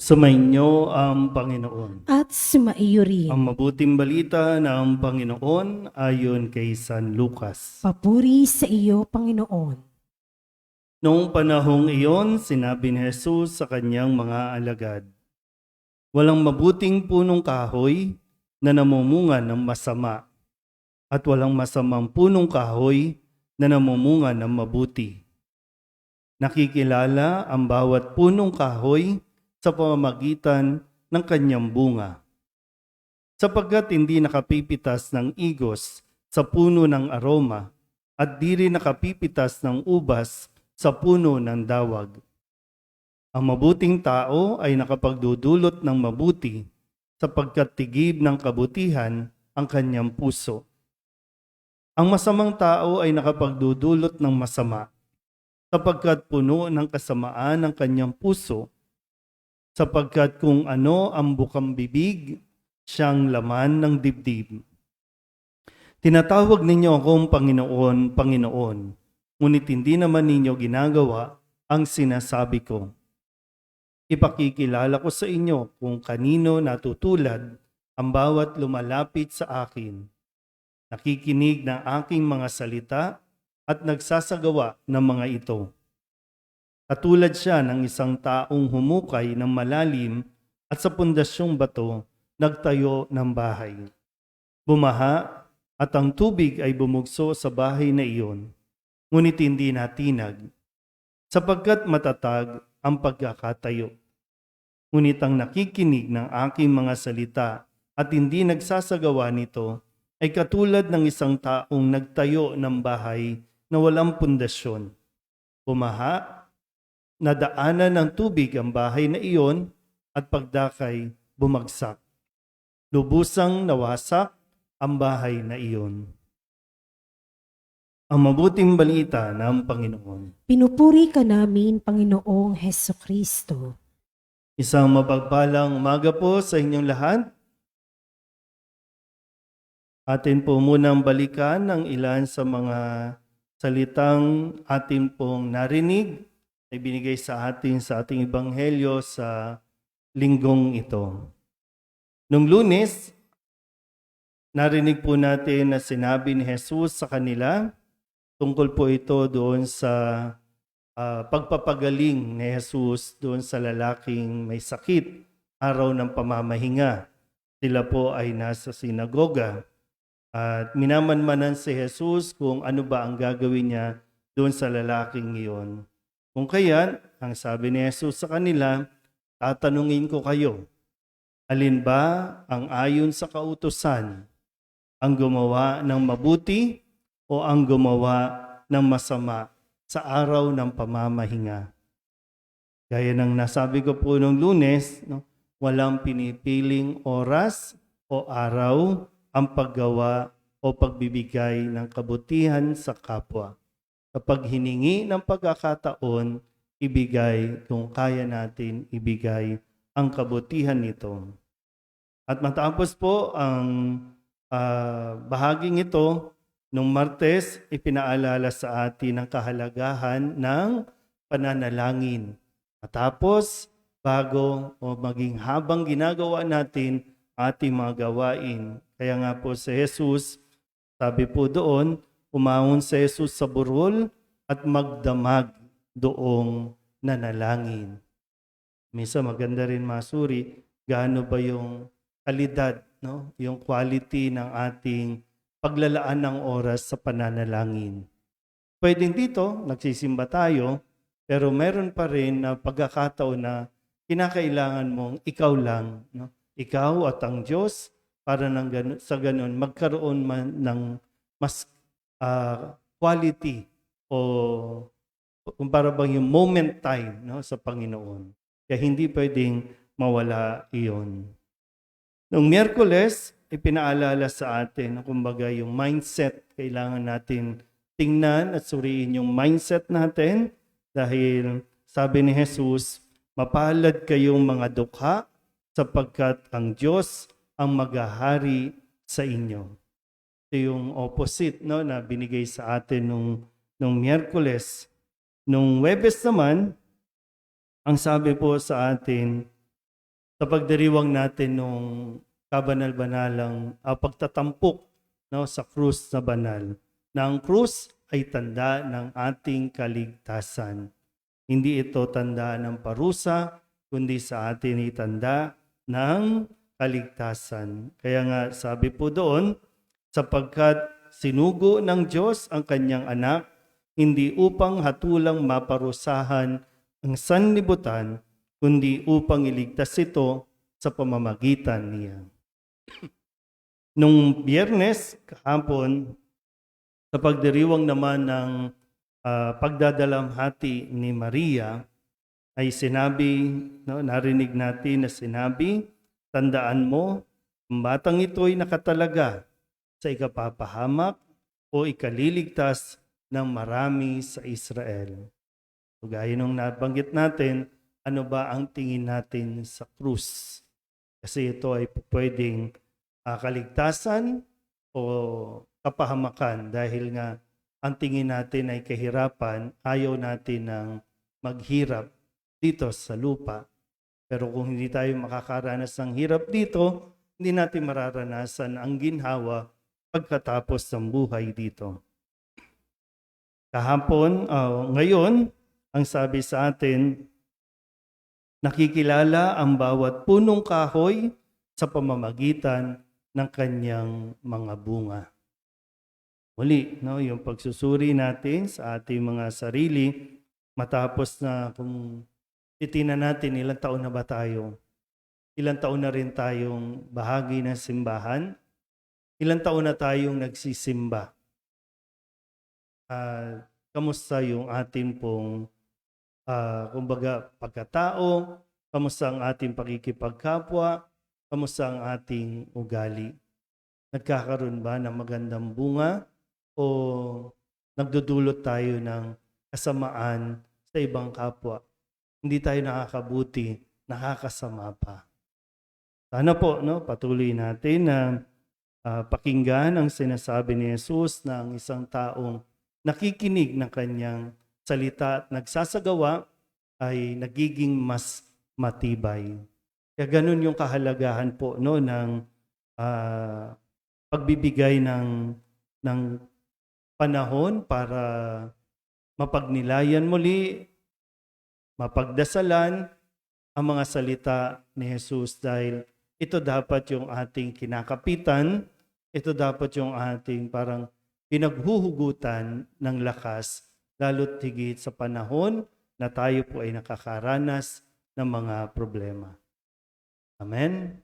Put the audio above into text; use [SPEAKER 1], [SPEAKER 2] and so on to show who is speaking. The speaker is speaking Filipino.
[SPEAKER 1] Sumainyo ang Panginoon.
[SPEAKER 2] At sumaiyo rin.
[SPEAKER 1] Ang mabuting balita ng Panginoon ayon kay San Lucas.
[SPEAKER 2] Papuri sa iyo, Panginoon.
[SPEAKER 1] Noong panahong iyon, sinabi ni Jesus sa kanyang mga alagad, "Walang mabuting punong kahoy na namumunga ng masama, at walang masamang punong kahoy na namumunga ng mabuti. Nakikilala ang bawat punong kahoy sa pamamagitan ng kanyang bunga. Sapagkat hindi nakapipitas ng igos sa puno ng aroma at di rin nakapipitas ng ubas sa puno ng dawag. Ang mabuting tao ay nakapagdudulot ng mabuti sapagkat tigib ng kabutihan ang kanyang puso. Ang masamang tao ay nakapagdudulot ng masama sapagkat puno ng kasamaan ang kanyang puso. Sapagkat kung ano ang bukang bibig, siyang laman ng dibdib. Tinatawag ninyo akong Panginoon, Panginoon, ngunit hindi naman ninyo ginagawa ang sinasabi ko. Ipakikilala ko sa inyo kung kanino natutulad ang bawat lumalapit sa akin, nakikinig ng aking mga salita at nagsasagawa ng mga ito. Katulad siya ng isang taong humukay ng malalim at sa pundasyong bato nagtayo ng bahay. Bumaha at ang tubig ay bumugso sa bahay na iyon, ngunit hindi natinag, sapagkat matatag ang pagkakatayo. Ngunit ang nakikinig ng aking mga salita at hindi nagsasagawa nito ay katulad ng isang taong nagtayo ng bahay na walang pundasyon. Bumaha, nadaanan ng tubig ang bahay na iyon at pagdakay bumagsak. Lubusang nawasak ang bahay na iyon." Ang mabuting balita ng Panginoon.
[SPEAKER 2] Pinupuri ka namin, Panginoong Hesukristo.
[SPEAKER 1] Isang mapagpalang umaga po sa inyong lahat. Atin po munang balikan ang ilan sa mga salitang atin pong narinig ay binigay sa ating ebanghelyo sa linggong ito. Nung Lunes, narinig po natin na sinabi ni Jesus sa kanila, tungkol po ito doon sa pagpapagaling ni Jesus doon sa lalaking may sakit, araw ng pamamahinga. Sila po ay nasa sinagoga at minamanmanan si Jesus kung ano ba ang gagawin niya doon sa lalaking iyon. Kung kaya, ang sabi ni Jesus sa kanila, tatanungin ko kayo, alin ba ang ayon sa kautusan? Ang gumawa ng mabuti o ang gumawa ng masama sa araw ng pamamahinga? Gaya ng nasabi ko po nung Lunes, walang pinipiling oras o araw ang paggawa o pagbibigay ng kabutihan sa kapwa. Kapag hiningi ng pagkakataon, ibigay kung kaya natin ibigay ang kabutihan nito. At matapos po ang bahaging ito, nung Martes, ipinaalala sa atin ang kahalagahan ng pananalangin. Matapos, bago o maging habang ginagawa natin ating mga gawain. Kaya nga po si Jesus, sabi po doon, umahon si Jesus sa burol at magdamag doong nanalangin. Minsan maganda rin masuri gaano ba yung kalidad, yung quality ng ating paglalaan ng oras sa pananalangin. Pwedeng dito, nagsisimba tayo, pero meron pa rin na pagkakataon na kinakailangan mong ikaw lang, ikaw at ang Diyos, para sa ganun magkaroon man ng mas quality o para bang yung moment time sa Panginoon. Kaya hindi pwedeng mawala iyon. Noong Miyerkules, ipinaalala sa atin, kumbaga yung mindset, kailangan natin tingnan at suriin yung mindset natin dahil sabi ni Jesus, mapalad kayong mga dukha sapagkat ang Diyos ang maghahari sa inyo. Ito yung opposite na binigay sa atin nung Miyerkules. Nung Huwebes naman, ang sabi po sa atin, sa pagdiriwang natin nung kabanal-banalang pagtatampok, no, sa krus na banal. Na ang krus ay tanda ng ating kaligtasan. Hindi ito tanda ng parusa, kundi sa atin itanda ng kaligtasan. Kaya nga sabi po doon, sapagkat sinugo ng Diyos ang kanyang anak, hindi upang hatulang maparusahan ang sanlibutan, kundi upang iligtas ito sa pamamagitan niya. Nung Biyernes, kahapon, sa pagdiriwang naman ng pagdadalamhati ni Maria, ay sinabi, no, narinig natin na sinabi, tandaan mo, ang batang ito'y nakatalaga sa ikapapahamak o ikaliligtas ng marami sa Israel. So, gaya nung nabanggit natin, ano ba ang tingin natin sa krus? Kasi ito ay pwedeng kaligtasan o kapahamakan dahil nga ang tingin natin ay kahirapan, ayaw natin ng maghirap dito sa lupa. Pero kung hindi tayo makakaranas ng hirap dito, hindi natin mararanasan ang ginhawa pagkatapos ng buhay dito. Kahapon, ngayon, ang sabi sa atin, nakikilala ang bawat punong kahoy sa pamamagitan ng kanyang mga bunga. Muli, no, yung pagsusuri natin sa ating mga sarili, matapos na kung titinan natin ilang taon na ba tayo, ilang taon na rin tayong bahagi ng simbahan, ilang taon na tayong nagsisimba. Kamusta yung ating pong kumbaga pagkatao, kamusta ang ating pakikipagkapwa, kamusta ang ating ugali. Nagkakaroon ba ng magandang bunga o nagdudulot tayo ng kasamaan sa ibang kapwa? Hindi tayo nakakabuti, nakakasama pa. Sana po, no, patuloy natin na pakinggan ang sinasabi ni Jesus na ang isang taong nakikinig ng kanyang salita at nagsasagawa ay nagiging mas matibay. Kaya ganun yung kahalagahan po, no, ng pagbibigay ng panahon para mapagnilayan muli, mapagdasalan ang mga salita ni Jesus dahil ito dapat yung ating kinakapitan, ito dapat yung ating parang pinaghuhugutan ng lakas, lalo't higit sa panahon na tayo po ay nakakaranas ng mga problema. Amen?